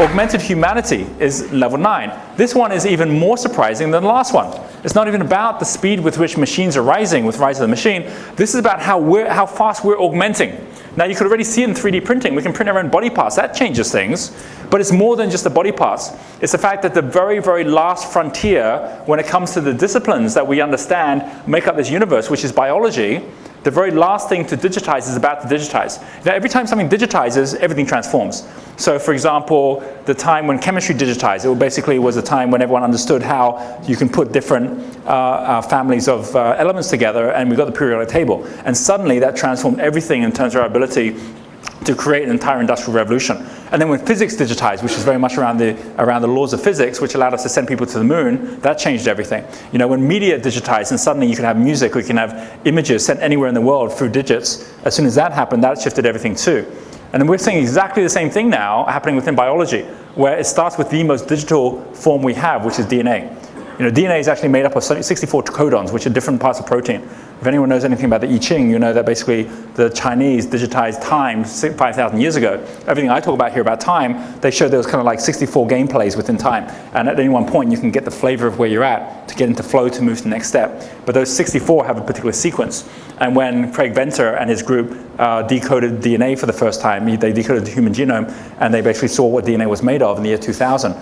Augmented humanity is level 9. This one is even more surprising than the last one. It's not even about the speed with which machines are rising with the rise of the machine. This is about how fast we're augmenting. Now you could already see it in 3D printing. We can print our own body parts. That changes things. But it's more than just the body parts. It's the fact that the very, very last frontier when it comes to the disciplines that we understand make up this universe, which is biology, the very last thing to digitize is about to digitize. Now, every time something digitizes, everything transforms. So, for example, the time when chemistry digitized, it basically was a time when everyone understood how you can put different families of elements together, and we got the periodic table. And suddenly, that transformed everything in terms of our ability to create an entire industrial revolution. And then when physics digitized, which is very much around the laws of physics, which allowed us to send people to the moon, that changed everything. You know, when media digitized and suddenly you can have music, or you can have images sent anywhere in the world through digits, as soon as that happened, that shifted everything too. And then we're seeing exactly the same thing now happening within biology, where it starts with the most digital form we have, which is DNA. You know, DNA is actually made up of 64 codons, which are different parts of protein. If anyone knows anything about the I Ching, you know that basically the Chinese digitized time 5,000 years ago. Everything I talk about here about time, they showed there was kind of like 64 gameplays within time. And at any one point, you can get the flavor of where you're at to get into flow to move to the next step. But those 64 have a particular sequence. And when Craig Venter and his group decoded DNA for the first time, they decoded the human genome, and they basically saw what DNA was made of in the year 2000,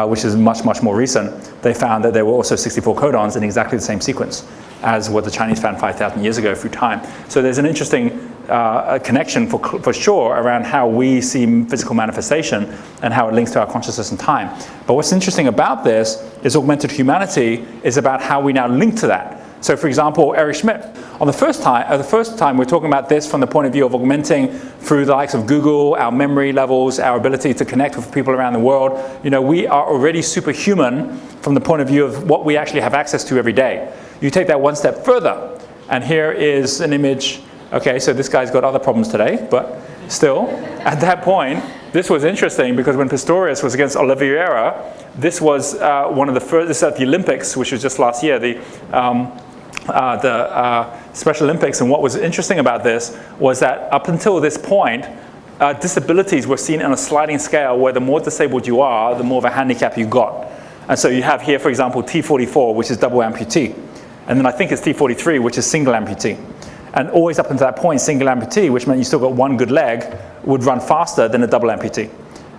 which is much, much more recent. They found that there were also 64 codons in exactly the same sequence as what the Chinese found 5,000 years ago through time. So there's an interesting connection for sure around how we see physical manifestation and how it links to our consciousness and time. But what's interesting about this is augmented humanity is about how we now link to that. So for example, Eric Schmidt, on the first time we're talking about this from the point of view of augmenting through the likes of Google, our memory levels, our ability to connect with people around the world. You know, we are already superhuman from the point of view of what we actually have access to every day. You take that one step further, and here is an image. Okay, so this guy's got other problems today, but still, at that point, this was interesting because when Pistorius was against Oliveira, this was one of the first, this is at the Olympics, which was just last year, the Special Olympics. And what was interesting about this was that up until this point, disabilities were seen on a sliding scale where the more disabled you are, the more of a handicap you got. And so you have here, for example, T44, which is double amputee. And then I think it's T43, which is single amputee. And always up until that point, single amputee, which meant you still got one good leg, would run faster than a double amputee.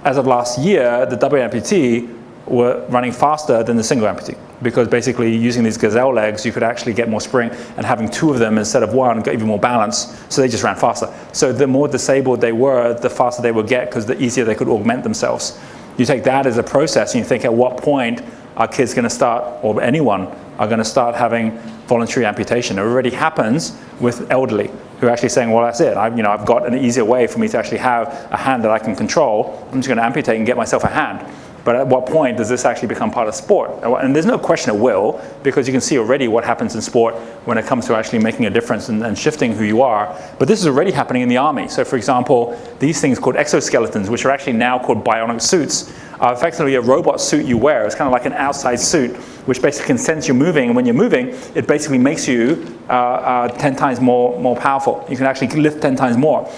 As of last year, the double amputee were running faster than the single amputee, because basically using these gazelle legs, you could actually get more spring, and having two of them instead of one got even more balance, so they just ran faster. So the more disabled they were, the faster they would get, because the easier they could augment themselves. You take that as a process, and you think at what point are kids going to start, or anyone, are going to start having voluntary amputation. It already happens with elderly who are actually saying, well, that's it. I've got an easier way for me to actually have a hand that I can control. I'm just going to amputate and get myself a hand. But at what point does this actually become part of sport? And there's no question it will, because you can see already what happens in sport when it comes to actually making a difference and shifting who you are. But this is already happening in the army. So for example, these things called exoskeletons, which are actually now called bionic suits, are effectively a robot suit you wear. It's kind of like an outside suit, which basically can sense you're moving. And when you're moving, it basically makes you 10 times more powerful. You can actually lift 10 times more.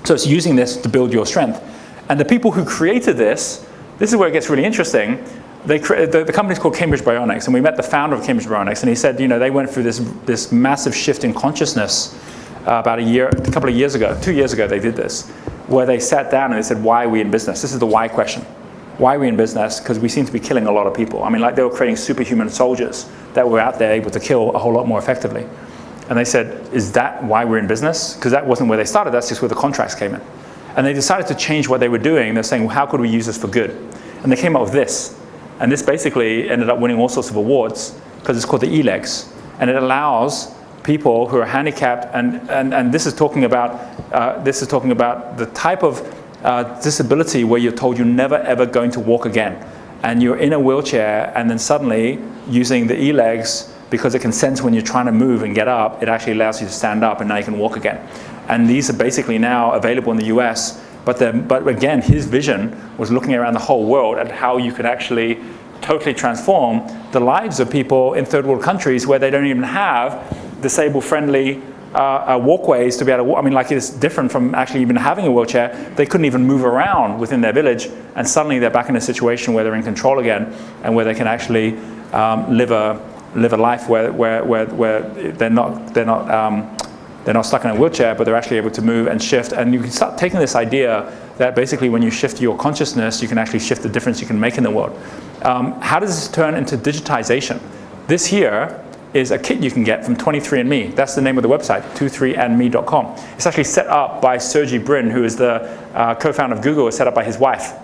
So it's using this to build your strength. And the people who created this is where it gets really interesting. The company's called Cambridge Bionics, and we met the founder of Cambridge Bionics, and he said, they went through this massive shift in consciousness about a couple of years ago, 2 years ago they did this, where they sat down and they said, why are we in business? This is the why question. Why are we in business? Because we seem to be killing a lot of people. I mean, like they were creating superhuman soldiers that were out there able to kill a whole lot more effectively. And they said, is that why we're in business? Because that wasn't where they started, that's just where the contracts came in. And they decided to change what they were doing. They're saying, well, how could we use this for good? And they came up with this. And this basically ended up winning all sorts of awards because it's called the e-legs. And it allows people who are handicapped, and this is talking about the type of disability where you're told you're never ever going to walk again. And you're in a wheelchair, and then suddenly using the e-legs, because it can sense when you're trying to move and get up, it actually allows you to stand up, and now you can walk again. And these are basically now available in the US, but again, his vision was looking around the whole world at how you could actually totally transform the lives of people in third world countries where they don't even have disabled-friendly walkways to be able to walk. I mean, like, it's different from actually even having a wheelchair. They couldn't even move around within their village, and suddenly they're back in a situation where they're in control again, and where they can actually live a life where they're not stuck in a wheelchair, but they're actually able to move and shift. And you can start taking this idea that basically when you shift your consciousness, you can actually shift the difference you can make in the world. How does this turn into digitization? This here is a kit you can get from 23andMe. That's the name of the website, 23andme.com. It's actually set up by Sergey Brin, who is the co-founder of Google. It's set up by his wife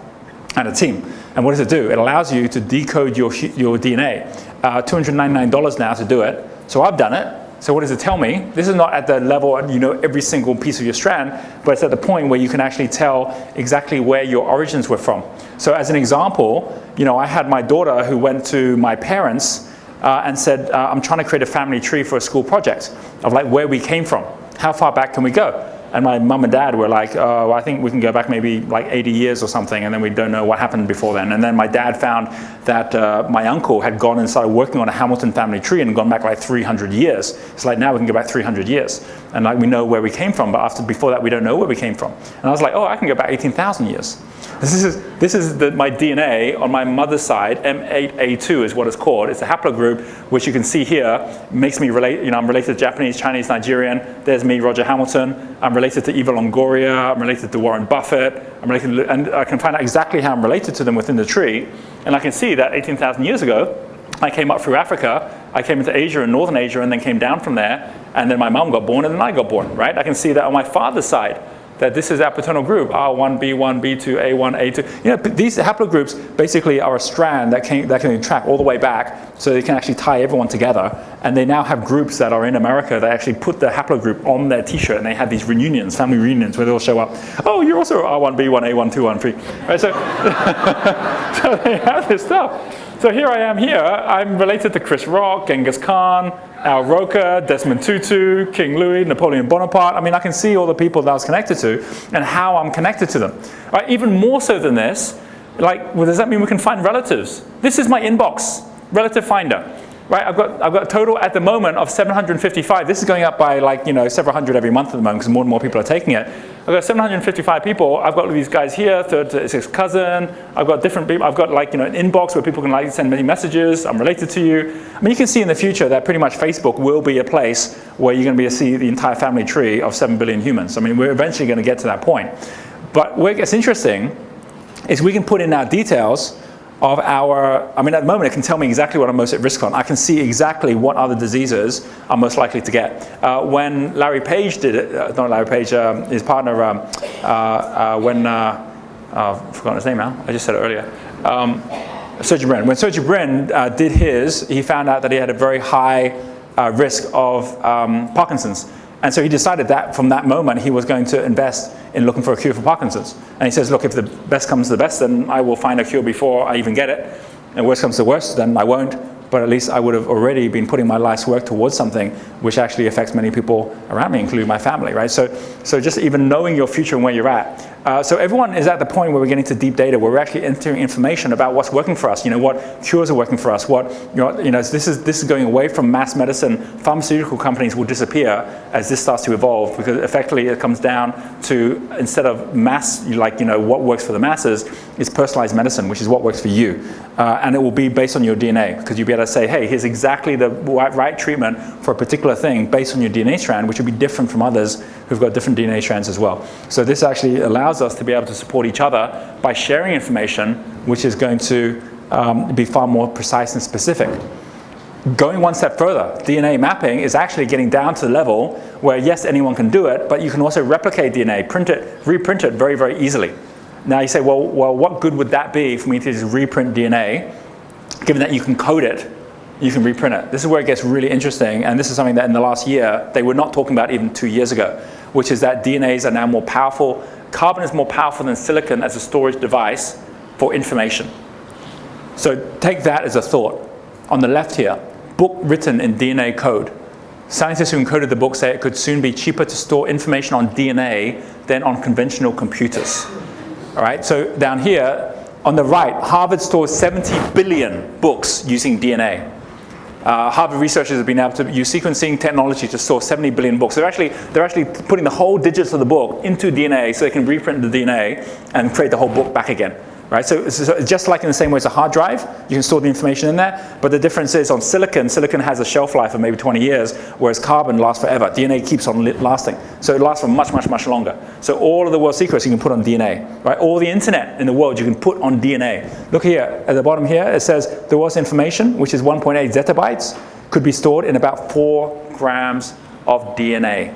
and a team. And what does it do? It allows you to decode your DNA. $299 now to do it. So I've done it. So what does it tell me? This is not at the level, you know, every single piece of your strand, but it's at the point where you can actually tell exactly where your origins were from. So as an example, you know, I had my daughter who went to my parents and said, I'm trying to create a family tree for a school project of like where we came from. How far back can we go? And my mum and dad were like, oh, I think we can go back maybe like 80 years or something, and then we don't know what happened before then. And then my dad found that my uncle had gone and started working on a Hamilton family tree and gone back like 300 years. It's like, now we can go back 300 years. And like, we know where we came from, but before that, we don't know where we came from. And I was like, oh, I can go back 18,000 years. This is my DNA on my mother's side. M8A2 is what it's called. It's a haplogroup, which you can see here. Makes me relate, you know, I'm related to Japanese, Chinese, Nigerian. There's me, Roger Hamilton. I'm related to Eva Longoria. I'm related to Warren Buffett. And I can find out exactly how I'm related to them within the tree. And I can see that 18,000 years ago, I came up through Africa. I came into Asia and Northern Asia, and then came down from there. And then my mom got born, and then I got born, right? I can see that on my father's side, that this is our paternal group, R1, B1, B2, A1, A2. You know, these haplogroups basically are a strand that can track all the way back, so they can actually tie everyone together. And they now have groups that are in America that actually put the haplogroup on their t-shirt, and they have these reunions, family reunions, where they all show up. Oh, you're also R1, B1, A1, 2, 1, 3. Right, so, so they have this stuff. So here I am here. I'm related to Chris Rock, Genghis Khan, Al Roker, Desmond Tutu, King Louis, Napoleon Bonaparte. I mean, I can see all the people that I was connected to and how I'm connected to them. Right? Even more so than this, like, well, does that mean we can find relatives? This is my inbox, relative finder. Right? I've got a total at the moment of 755. This is going up by like, you know, several hundred every month at the moment because more and more people are taking it. I've got 755 people. I've got these guys here, third to sixth cousin. I've got different people. I've got like, you know, an inbox where people can like send many messages. I'm related to you. I mean, you can see in the future that pretty much Facebook will be a place where you're going to be able to see the entire family tree of 7 billion humans. I mean, we're eventually going to get to that point. But where it gets interesting is we can put in our details of our, I mean, at the moment it can tell me exactly what I'm most at risk on. I can see exactly what other diseases I'm most likely to get. When Larry Page did it, not Larry Page, his partner, I've forgotten his name now, I just said it earlier. Sergey Brin. When Sergey Brin did his, he found out that he had a very high risk of Parkinson's. And so he decided that from that moment he was going to invest in looking for a cure for Parkinson's. And he says, look, if the best comes to the best, then I will find a cure before I even get it. And worst comes to worst, then I won't. But at least I would have already been putting my life's work towards something which actually affects many people around me, including my family, right? So just even knowing your future and where you're at. So everyone is at the point where we're getting to deep data, where we're actually entering information about what's working for us. You know, what cures are working for us. What, you know, this is going away from mass medicine. Pharmaceutical companies will disappear as this starts to evolve, because effectively it comes down to, instead of mass, like, you know, what works for the masses, is personalized medicine, which is what works for you. And it will be based on your DNA, because you'll be able to say, hey, here's exactly the right treatment for a particular thing based on your DNA strand, which will be different from others who've got different DNA strands as well. So this actually allows us to be able to support each other by sharing information, which is going to be far more precise and specific. Going one step further, DNA mapping is actually getting down to the level where, yes, anyone can do it, but you can also replicate DNA, print it, reprint it very, very easily. Now you say, well, what good would that be for me to just reprint DNA, given that you can code it, you can reprint it? This is where it gets really interesting, and this is something that in the last year, they were not talking about even 2 years ago, which is that DNAs are now more powerful. Carbon is more powerful than silicon as a storage device for information. So take that as a thought. On the left here, book written in DNA code. Scientists who encoded the book say it could soon be cheaper to store information on DNA than on conventional computers. All right, so down here, on the right, Harvard stores 70 billion books using DNA. Harvard researchers have been able to use sequencing technology to store 70 billion books. They're actually putting the whole digits of the book into DNA so they can reprint the DNA and create the whole book back again. Right? So it's just like in the same way as a hard drive, you can store the information in there, but the difference is on silicon has a shelf life of maybe 20 years, whereas carbon lasts forever. DNA keeps on lasting. So it lasts for much, much, much longer. So all of the world's secrets you can put on DNA. Right? All the internet in the world you can put on DNA. Look here, at the bottom here, it says the world's information, which is 1.8 zettabytes, could be stored in about 4 grams of DNA.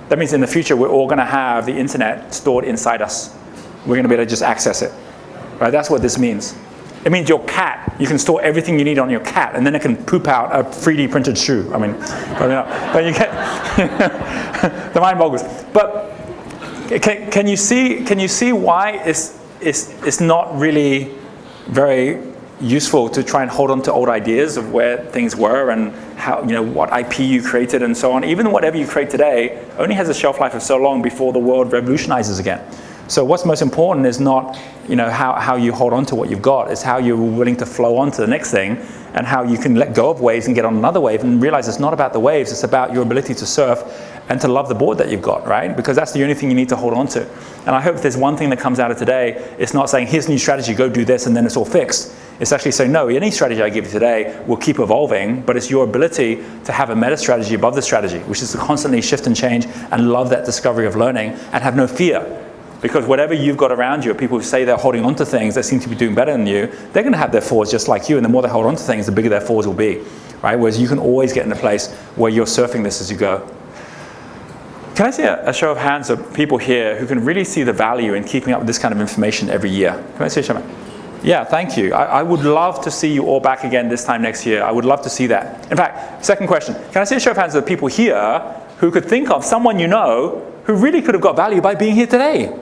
That means in the future, we're all going to have the internet stored inside us. We're going to be able to just access it. Right, that's what this means. It means your cat, you can store everything you need on your cat, and then it can poop out a 3D printed shoe. I mean, but you get the mind boggles. But can you see why it's not really very useful to try and hold on to old ideas of where things were and how, what IP you created and so on. Even whatever you create today only has a shelf life of so long before the world revolutionizes again. So what's most important is not how you hold on to what you've got. It's how you're willing to flow on to the next thing, and how you can let go of waves and get on another wave and realize it's not about the waves, it's about your ability to surf and to love the board that you've got, right? Because that's the only thing you need to hold on to. And I hope if there's one thing that comes out of today, it's not saying, here's a new strategy, go do this, and then it's all fixed. It's actually saying, no, any strategy I give you today will keep evolving, but it's your ability to have a meta strategy above the strategy, which is to constantly shift and change and love that discovery of learning and have no fear. Because whatever you've got around you, people who say they're holding on to things that seem to be doing better than you, they're going to have their falls just like you, and the more they hold on to things, the bigger their falls will be, right? Whereas you can always get in a place where you're surfing this as you go. Can I see a show of hands of people here who can really see the value in keeping up with this kind of information every year? Can I see a show of hands? Yeah, thank you. I would love to see you all back again this time next year. I would love to see that. In fact, second question, can I see a show of hands of people here who could think of someone who really could have got value by being here today?